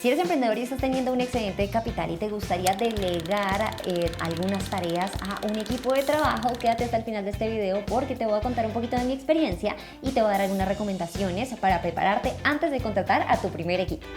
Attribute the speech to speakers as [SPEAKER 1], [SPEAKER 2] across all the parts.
[SPEAKER 1] Si eres emprendedor y estás teniendo un excedente de capital y te gustaría delegar algunas tareas a un equipo de trabajo, quédate hasta el final de este video porque te voy a contar un poquito de mi experiencia y te voy a dar algunas recomendaciones para prepararte antes de contratar a tu primer equipo.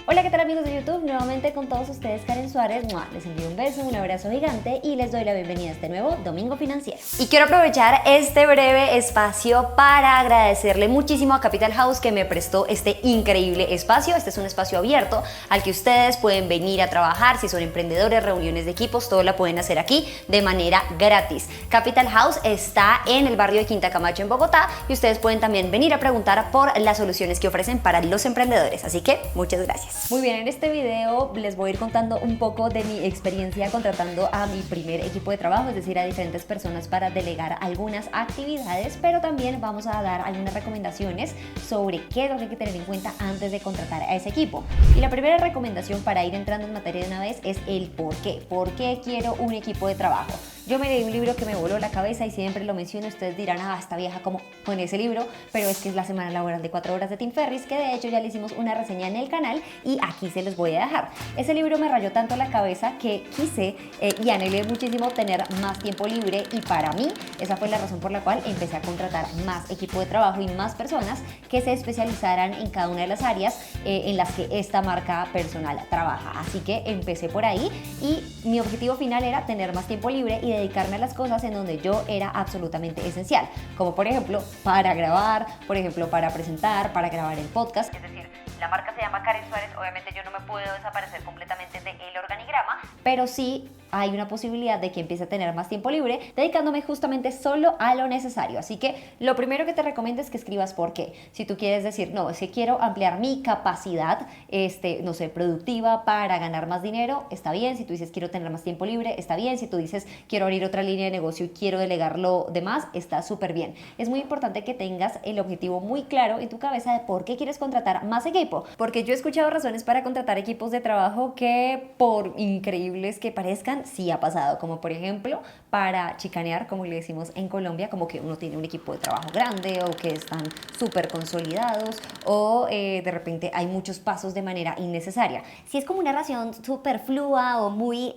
[SPEAKER 1] Hola, ¿qué tal amigos de YouTube? Nuevamente con todos ustedes, Karen Suárez. Les envío un beso, un abrazo gigante y les doy la bienvenida a este nuevo Domingo Financiero. Y quiero aprovechar este breve espacio para agradecerle muchísimo a Capital House que me prestó este increíble espacio. Este es un espacio abierto al que ustedes pueden venir a trabajar. Si son emprendedores, reuniones de equipos, todo lo pueden hacer aquí de manera gratis. Capital House está en el barrio de Quinta Camacho en Bogotá y ustedes pueden también venir a preguntar por las soluciones que ofrecen para los emprendedores. Así que muchas gracias. Muy bien, en este video les voy a ir contando un poco de mi experiencia contratando a mi primer equipo de trabajo, es decir, a diferentes personas para delegar algunas actividades, pero también vamos a dar algunas recomendaciones sobre qué es lo que hay que tener en cuenta antes de contratar a ese equipo. Y la primera recomendación para ir entrando en materia de una vez es el por qué. ¿Por qué quiero un equipo de trabajo? Yo me leí un libro que me voló la cabeza y siempre lo menciono. Ustedes dirán, esta vieja como con ese libro, pero es que es la semana laboral de 4 horas de Tim Ferriss, que de hecho ya le hicimos una reseña en el canal y aquí se los voy a dejar. Ese libro me rayó tanto la cabeza que quise y anhelé muchísimo tener más tiempo libre, y para mí esa fue la razón por la cual empecé a contratar más equipo de trabajo y más personas que se especializaran en cada una de las áreas en las que esta marca personal trabaja. Así que empecé por ahí y mi objetivo final era tener más tiempo libre y dedicarme a las cosas en donde yo era absolutamente esencial, como por ejemplo para grabar, por ejemplo para presentar, para grabar el podcast. Es decir, la marca se llama Karen Suárez, obviamente yo no me puedo desaparecer completamente del organigrama, pero sí hay una posibilidad de que empiece a tener más tiempo libre dedicándome justamente solo a lo necesario. Así que lo primero que te recomiendo es que escribas por qué. Si tú quieres decir, no, es que quiero ampliar mi capacidad, no sé, productiva para ganar más dinero, está bien. Si tú dices quiero tener más tiempo libre, está bien. Si tú dices quiero abrir otra línea de negocio y quiero delegar lo demás, está súper bien. Es muy importante que tengas el objetivo muy claro en tu cabeza de por qué quieres contratar más equipo, porque yo he escuchado razones para contratar equipos de trabajo que, por increíbles que parezcan, sí ha pasado, como por ejemplo para chicanear, como le decimos en Colombia, como que uno tiene un equipo de trabajo grande o que están súper consolidados o de repente hay muchos pasos de manera innecesaria. Si es como una relación superflua o muy,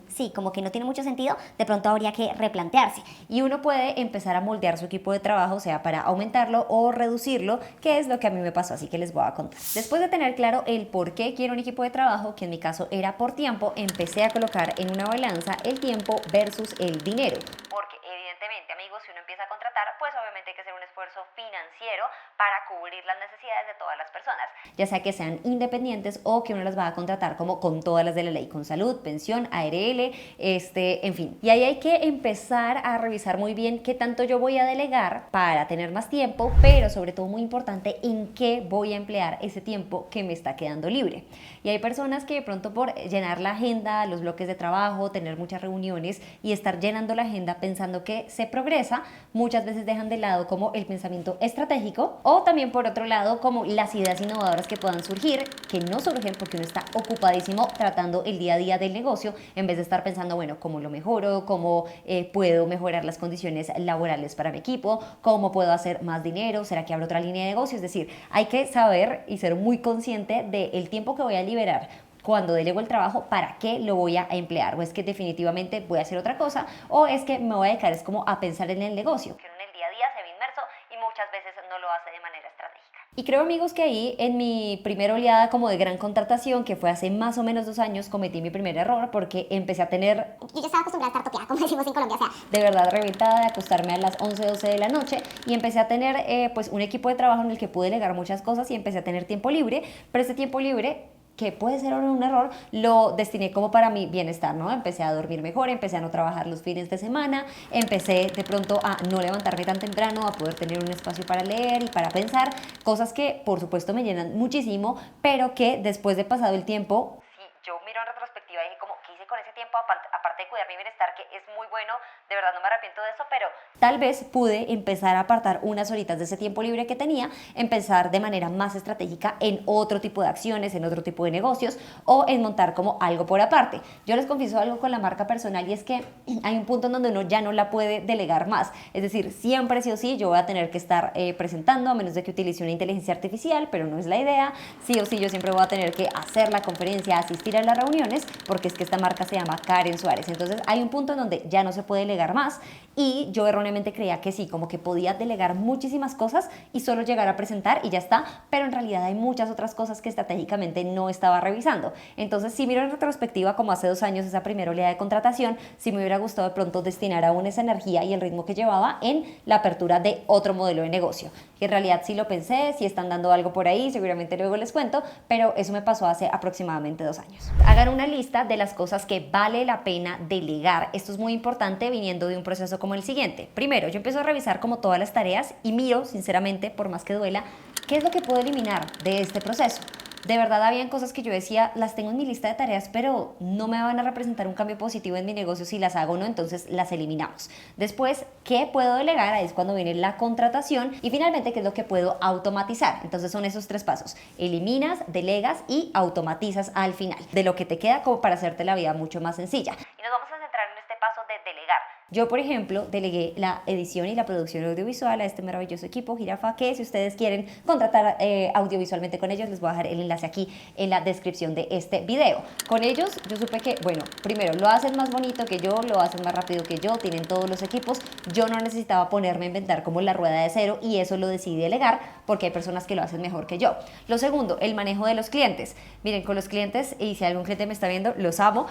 [SPEAKER 1] sí, como que no tiene mucho sentido, de pronto habría que replantearse y uno puede empezar a moldear su equipo de trabajo, sea para aumentarlo o reducirlo, que es lo que a mí me pasó, así que les voy a contar. Después de tener claro el por qué quiero un equipo de trabajo, que en mi caso era por tiempo, empecé a colocar en una balanza el tiempo versus el dinero. Porque evidentemente, amigos, si uno empieza a contratar, pues obviamente hay que hacer un esfuerzo financiero para cubrir las necesidades de todas las personas, ya sea que sean independientes o que uno las va a contratar como con todas las de la ley, con salud, pensión, ARL, en fin. Y ahí hay que empezar a revisar muy bien qué tanto yo voy a delegar para tener más tiempo, pero sobre todo muy importante, en qué voy a emplear ese tiempo que me está quedando libre. Y hay personas que de pronto por llenar la agenda, los bloques de trabajo, tener muchas reuniones y estar llenando la agenda pensando que se progresa, muchas veces dejan de lado como el pensamiento estratégico o también por otro lado como las ideas innovadoras que puedan surgir, que no surgen porque uno está ocupadísimo tratando el día a día del negocio en vez de estar pensando, bueno, cómo lo mejoro, cómo puedo mejorar las condiciones laborales para mi equipo, cómo puedo hacer más dinero, será que abro otra línea de negocio. Es decir, hay que saber y ser muy consciente del tiempo que voy a liberar cuando delego el trabajo, para qué lo voy a emplear, o es que definitivamente voy a hacer otra cosa, o es que me voy a dedicar es como a pensar en el negocio, que en el día a día se ve inmerso y muchas veces no lo hace de manera estratégica. Y creo, amigos, que ahí en mi primera oleada como de gran contratación, que fue hace más o menos 2 años, cometí mi primer error porque empecé a tener... Yo estaba acostumbrada a estar toqueada, como decimos en Colombia, o sea, de verdad reventada, de acostarme a las 11, 12 de la noche y empecé a tener pues un equipo de trabajo en el que pude delegar muchas cosas y empecé a tener tiempo libre, pero ese tiempo libre, que puede ser un error, lo destiné como para mi bienestar, ¿no? Empecé a dormir mejor, empecé a no trabajar los fines de semana, empecé de pronto a no levantarme tan temprano, a poder tener un espacio para leer y para pensar, cosas que por supuesto me llenan muchísimo, pero que después de pasado el tiempo, si yo miro en retrospectiva dije como, ¿qué hice con con ese tiempo, aparte de cuidar mi bienestar, que es muy bueno, de verdad no me arrepiento de eso, pero tal vez pude empezar a apartar unas horitas de ese tiempo libre que tenía, empezar de manera más estratégica en otro tipo de acciones, en otro tipo de negocios o en montar como algo por aparte. Yo les confieso algo con la marca personal y es que hay un punto en donde uno ya no la puede delegar más. Es decir, siempre sí o sí yo voy a tener que estar presentando, a menos de que utilice una inteligencia artificial, pero no es la idea. Sí o sí yo siempre voy a tener que hacer la conferencia, asistir a las reuniones, porque es que esta marca se llama Karen Suárez. Entonces hay un punto en donde ya no se puede delegar más y yo erróneamente creía que sí, como que podía delegar muchísimas cosas y solo llegar a presentar y ya está, pero en realidad hay muchas otras cosas que estratégicamente no estaba revisando. Entonces, si miro en retrospectiva, como hace 2 años esa primera oleada de contratación, sí me hubiera gustado de pronto destinar aún esa energía y el ritmo que llevaba en la apertura de otro modelo de negocio, que en realidad sí lo pensé, sí están dando algo por ahí, seguramente luego les cuento, pero eso me pasó hace aproximadamente 2 años. Hagan una lista de las cosas que vale la pena delegar. Esto es muy importante viniendo de un proceso como el siguiente. Primero, yo empiezo a revisar como todas las tareas y miro, sinceramente, por más que duela, qué es lo que puedo eliminar de este proceso. De verdad, habían cosas que yo decía, las tengo en mi lista de tareas, pero no me van a representar un cambio positivo en mi negocio si las hago o no, entonces las eliminamos. Después, ¿qué puedo delegar? Ahí es cuando viene la contratación. Y finalmente, ¿qué es lo que puedo automatizar? Entonces son esos 3 pasos. Eliminas, delegas y automatizas al final, de lo que te queda como para hacerte la vida mucho más sencilla. Y nos vamos a centrar en este paso de delegar. Yo, por ejemplo, delegué la edición y la producción audiovisual a este maravilloso equipo Jirafa, que si ustedes quieren contratar audiovisualmente con ellos, les voy a dejar el enlace aquí en la descripción de este video. Con ellos yo supe que, bueno, primero lo hacen más bonito que yo, lo hacen más rápido que yo, tienen todos los equipos, yo no necesitaba ponerme a inventar como la rueda de cero y eso lo decidí delegar porque hay personas que lo hacen mejor que yo. Lo segundo, el manejo de los clientes. Miren, con los clientes, y si algún cliente me está viendo, los amo,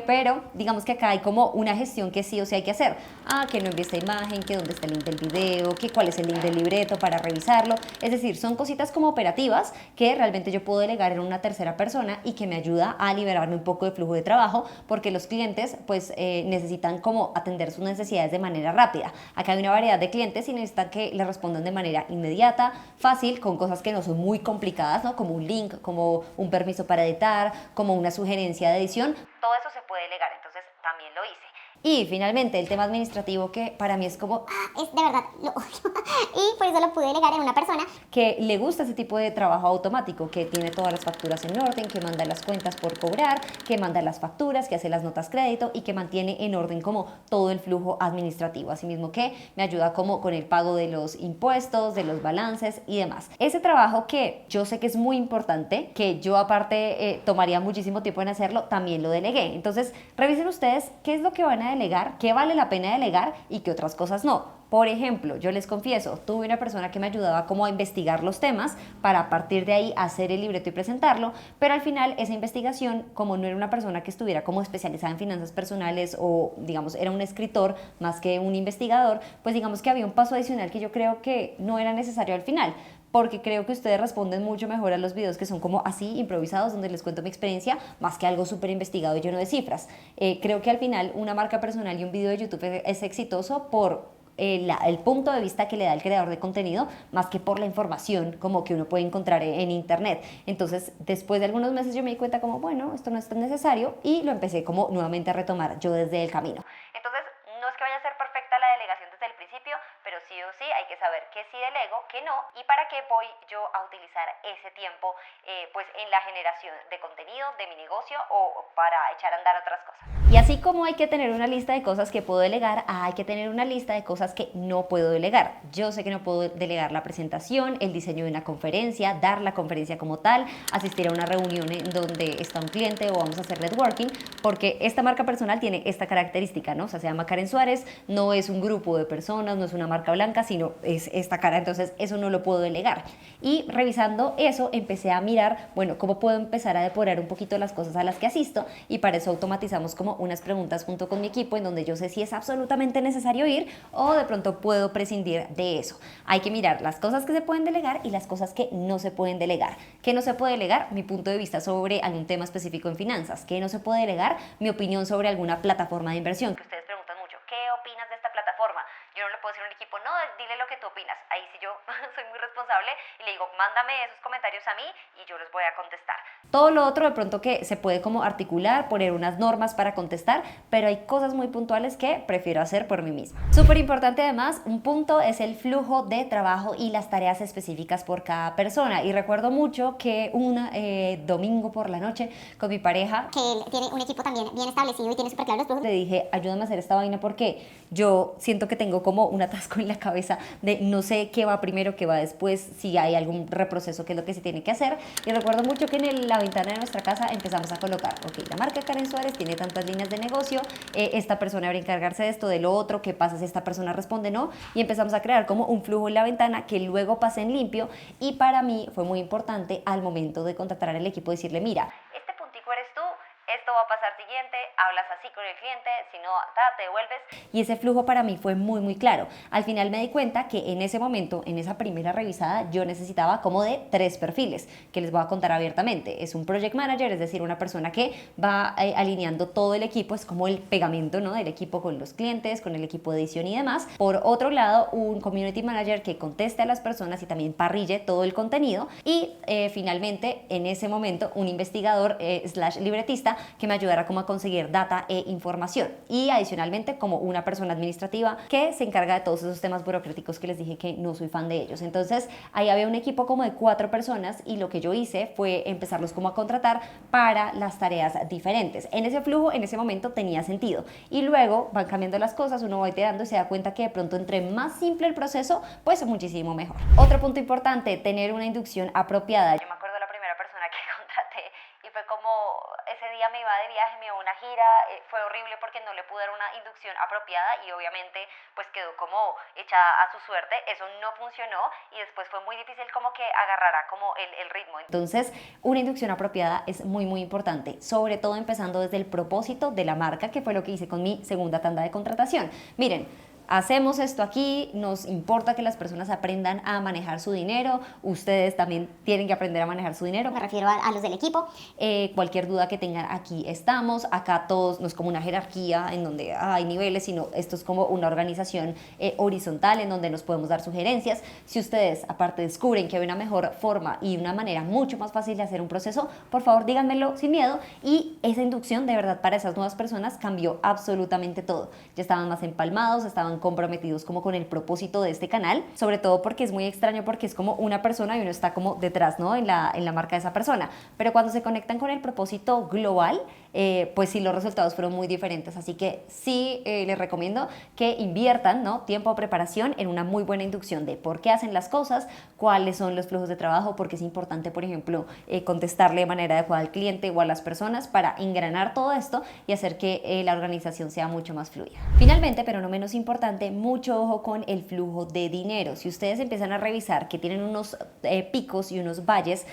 [SPEAKER 1] pero digamos que acá hay como una gestión que sí o sí hay que hacer. Que no envíe esta imagen, que dónde está el link del video, que cuál es el link del libreto para revisarlo. Es decir, son cositas como operativas que realmente yo puedo delegar en una tercera persona y que me ayuda a liberarme un poco de flujo de trabajo porque los clientes pues necesitan como atender sus necesidades de manera rápida. Acá hay una variedad de clientes y necesitan que les respondan de manera inmediata, fácil, con cosas que no son muy complicadas, ¿no? Como un link, como un permiso para editar, como una sugerencia de edición. Todo eso se puede delegar, entonces también lo hice. Y finalmente el tema administrativo, que para mí es como
[SPEAKER 2] es de verdad lo odio. Y por eso lo pude delegar en una persona
[SPEAKER 1] que le gusta ese tipo de trabajo automático, que tiene todas las facturas en orden, que manda las cuentas por cobrar, que manda las facturas, que hace las notas crédito y que mantiene en orden como todo el flujo administrativo. Asimismo que me ayuda como con el pago de los impuestos, de los balances y demás. Ese trabajo que yo sé que es muy importante, que yo aparte tomaría muchísimo tiempo en hacerlo, también lo delegué. Entonces revisen ustedes qué es lo que van a delegar, qué vale la pena delegar y qué otras cosas no. Por ejemplo, yo les confieso, tuve una persona que me ayudaba como a investigar los temas para a partir de ahí hacer el libreto y presentarlo, pero al final esa investigación, como no era una persona que estuviera como especializada en finanzas personales o digamos era un escritor más que un investigador, pues digamos que había un paso adicional que yo creo que no era necesario al final, porque creo que ustedes responden mucho mejor a los videos que son como así improvisados, donde les cuento mi experiencia, más que algo súper investigado y lleno de cifras. Creo que al final una marca personal y un video de YouTube es exitoso por el punto de vista que le da el creador de contenido, más que por la información como que uno puede encontrar en internet. Entonces, después de algunos meses yo me di cuenta como, bueno, esto no es tan necesario y lo empecé como nuevamente a retomar yo desde el camino. Entonces, no es que vaya a ser perfecta la delegación desde el principio, pero sí o sí hay que saber qué sí delego, qué no y para qué voy yo a utilizar ese tiempo pues en la generación de contenido de mi negocio o para echar a andar otras cosas. Y así como hay que tener una lista de cosas que puedo delegar, hay que tener una lista de cosas que no puedo delegar. Yo sé que no puedo delegar la presentación, el diseño de una conferencia, dar la conferencia como tal, asistir a una reunión en donde está un cliente o vamos a hacer networking, porque esta marca personal tiene esta característica, ¿no? O sea, se llama Karen Suárez, no es un grupo de personas, no es una marca blanca, sino es esta cara, entonces eso no lo puedo delegar. Y revisando eso, empecé a mirar, bueno, cómo puedo empezar a depurar un poquito las cosas a las que asisto y para eso automatizamos como unas preguntas junto con mi equipo en donde yo sé si es absolutamente necesario ir o de pronto puedo prescindir de eso. Hay que mirar las cosas que se pueden delegar y las cosas que no se pueden delegar. ¿Qué no se puede delegar? Mi punto de vista sobre algún tema específico en finanzas. ¿Qué no se puede delegar? Mi opinión sobre alguna plataforma de inversión. Que ustedes preguntan mucho, ¿qué opinas de esta plataforma? Yo no le puedo puedo decir a un equipo, no, dile lo que tú opinas. Ahí sí yo soy muy responsable y le digo, mándame esos comentarios a mí y yo los voy a contestar. Todo lo otro de pronto que se puede como articular, poner unas normas para contestar, pero hay cosas muy puntuales que prefiero hacer por mí misma. Súper importante además, un punto es el flujo de trabajo y las tareas específicas por cada persona. Y recuerdo mucho que un domingo por la noche con mi pareja,
[SPEAKER 2] Que él tiene un equipo también bien establecido y tiene súper claros los flujos.
[SPEAKER 1] le dije, ayúdame a hacer esta vaina porque yo siento que tengo como un atasco en la cabeza de no sé qué va primero, qué va después, si hay algún reproceso, qué es lo que se tiene que hacer. Y recuerdo mucho que en la ventana de nuestra casa empezamos a colocar, ok, la marca Karen Suárez tiene tantas líneas de negocio, esta persona debería encargarse de esto, de lo otro, qué pasa si esta persona responde no, y empezamos a crear como un flujo en la ventana que luego pasé en limpio. Y para mí fue muy importante al momento de contratar al equipo decirle, mira, este puntico eres tú, esto va a pasar siguiente, hablas así con el cliente, si no, te devuelves. Y ese flujo para mí fue muy, muy claro. Al final me di cuenta que en ese momento, en esa primera revisada, yo necesitaba como de 3 perfiles, que les voy a contar abiertamente. Es un project manager, es decir, una persona que va alineando todo el equipo, es como el pegamento, ¿no?, del equipo con los clientes, con el equipo de edición y demás. Por otro lado, un community manager que conteste a las personas y también parrille todo el contenido. Y finalmente, en ese momento, un investigador / libretista que me ayudara como a conseguir data e información, y adicionalmente como una persona administrativa que se encarga de todos esos temas burocráticos que les dije que no soy fan de ellos. Entonces ahí había un equipo como de 4 personas y lo que yo hice fue empezarlos como a contratar para las tareas diferentes. En ese flujo, en ese momento tenía sentido, y luego van cambiando las cosas, uno va iterando y se da cuenta que de pronto entre más simple el proceso, pues muchísimo mejor. Otro punto importante, tener una inducción apropiada. Yo me acuerdo la primera persona que contraté y fue como, ese día me iba de viaje, me iba a una gira, fue horrible porque no le pude dar una inducción apropiada y obviamente pues quedó como echada a su suerte, eso no funcionó y después fue muy difícil como que agarrara como el ritmo. Entonces una inducción apropiada es muy muy importante, sobre todo empezando desde el propósito de la marca, que fue lo que hice con mi segunda tanda de contratación. Miren, hacemos esto aquí, nos importa que las personas aprendan a manejar su dinero, ustedes también tienen que aprender a manejar su dinero.
[SPEAKER 2] Me refiero a los del equipo.
[SPEAKER 1] Cualquier duda que tengan, aquí estamos, acá todos, no es como una jerarquía en donde hay niveles, sino esto es como una organización horizontal en donde nos podemos dar sugerencias. Si ustedes aparte descubren que hay una mejor forma y una manera mucho más fácil de hacer un proceso, por favor díganmelo sin miedo, y esa inducción de verdad para esas nuevas personas cambió absolutamente todo. Ya estaban más empalmados, estaban comprometidos como con el propósito de este canal, sobre todo porque es muy extraño porque es como una persona y uno está como detrás, ¿no?, en la marca de esa persona, pero cuando se conectan con el propósito global, pues sí, los resultados fueron muy diferentes. Así que sí, les recomiendo que inviertan, ¿no?, tiempo de preparación en una muy buena inducción de por qué hacen las cosas, cuáles son los flujos de trabajo, porque es importante, por ejemplo, contestarle de manera adecuada al cliente o a las personas para engranar todo esto y hacer que la organización sea mucho más fluida. Finalmente, pero no menos importante, mucho ojo con el flujo de dinero. Si ustedes empiezan a revisar que tienen unos picos y unos valles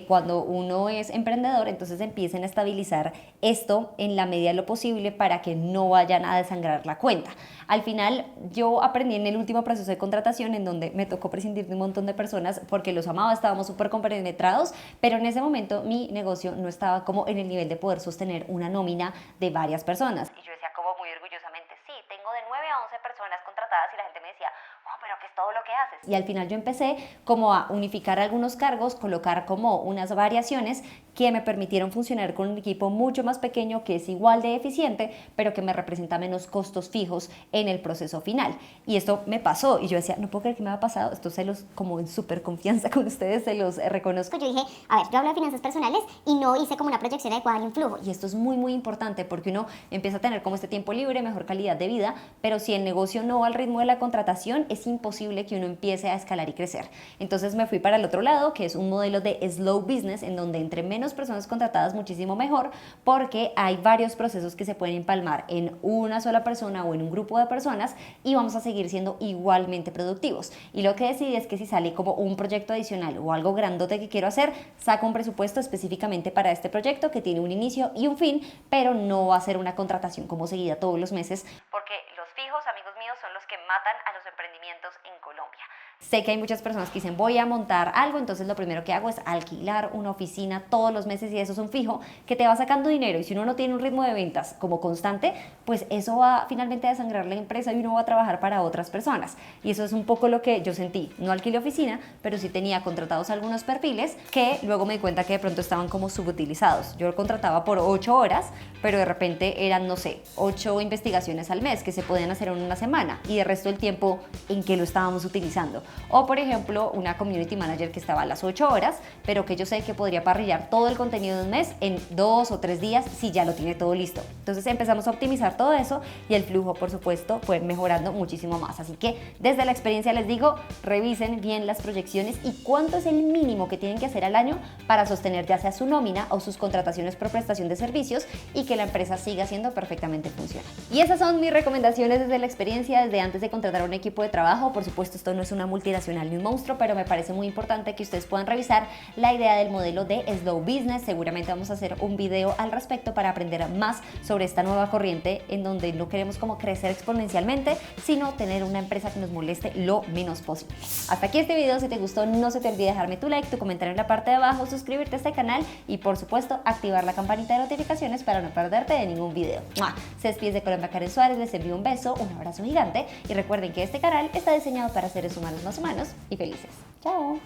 [SPEAKER 1] cuando uno es emprendedor, entonces empiecen a estabilizar esto en la medida de lo posible para que no vayan a desangrar la cuenta. Al final yo aprendí en el último proceso de contratación, en donde me tocó prescindir de un montón de personas porque los amaba, estábamos súper compenetrados, pero en ese momento mi negocio no estaba como en el nivel de poder sostener una nómina de varias personas. Y yo decía como muy orgullosamente, sí, tengo de 9 a 11 personas contratadas, y la gente me decía, oh, pero ¿qué es todo lo que haces? Y al final yo empecé como a unificar algunos cargos, colocar como unas variaciones que me permitieron funcionar con un equipo mucho más pequeño que es igual de eficiente, pero que me representa menos costos fijos en el proceso final. Y esto me pasó y yo decía, no puedo creer que me ha pasado, esto se los, como en súper confianza con ustedes, se los reconozco.
[SPEAKER 2] Yo dije, a ver, yo hablo de finanzas personales y no hice como una proyección adecuada ni un flujo.
[SPEAKER 1] Y esto es muy muy importante porque uno empieza a tener como este tiempo libre, mejor calidad de vida, pero si el negocio no va al ritmo de la contratación, es imposible que uno empiece a escalar y crecer. Entonces me fui para el otro lado, que es un modelo de slow business, en donde entre menos personas contratadas muchísimo mejor, porque hay varios procesos que se pueden empalmar en una sola persona o en un grupo de personas y vamos a seguir siendo igualmente productivos. Y lo que decidí es que si sale como un proyecto adicional o algo grandote que quiero hacer, saco un presupuesto específicamente para este proyecto que tiene un inicio y un fin, pero no va a ser una contratación como seguida todos los meses, porque los fijos, amigos míos, son los que matan a los emprendimientos en Colombia. Sé que hay muchas personas que dicen voy a montar algo, entonces lo primero que hago es alquilar una oficina todos los meses y eso es un fijo que te va sacando dinero y si uno no tiene un ritmo de ventas como constante, pues eso va finalmente a desangrar la empresa y uno va a trabajar para otras personas. Y eso es un poco lo que yo sentí. No alquilé oficina, pero sí tenía contratados algunos perfiles que luego me di cuenta que de pronto estaban como subutilizados. Yo lo contrataba por 8 horas, pero de repente eran, no sé, 8 investigaciones al mes que se podían hacer en una semana y de resto del tiempo en que lo estábamos utilizando. O por ejemplo, una community manager que estaba a las 8 horas, pero que yo sé que podría parrillar todo el contenido de un mes en 2 o 3 días si ya lo tiene todo listo. Entonces empezamos a optimizar todo eso y el flujo, por supuesto, fue mejorando muchísimo más. Así que desde la experiencia les digo, revisen bien las proyecciones y cuánto es el mínimo que tienen que hacer al año para sostener ya sea su nómina o sus contrataciones por prestación de servicios y que la empresa siga siendo perfectamente funcional. Y esas son mis recomendaciones desde la experiencia, desde antes de contratar un equipo de trabajo. Por supuesto, esto no es una multinacional ni un monstruo, pero me parece muy importante que ustedes puedan revisar la idea del modelo de Slow Business. Seguramente vamos a hacer un video al respecto para aprender más sobre esta nueva corriente en donde no queremos como crecer exponencialmente, sino tener una empresa que nos moleste lo menos posible. Hasta aquí este video. Si te gustó, no se te olvide dejarme tu like, tu comentario en la parte de abajo, suscribirte a este canal y por supuesto activar la campanita de notificaciones para no perderte de ningún video. ¡Mua! Se despide de Colombia Karen Suárez, les envío un beso, un abrazo gigante y recuerden que este canal está diseñado para seres humanos más humanos y felices. ¡Chao!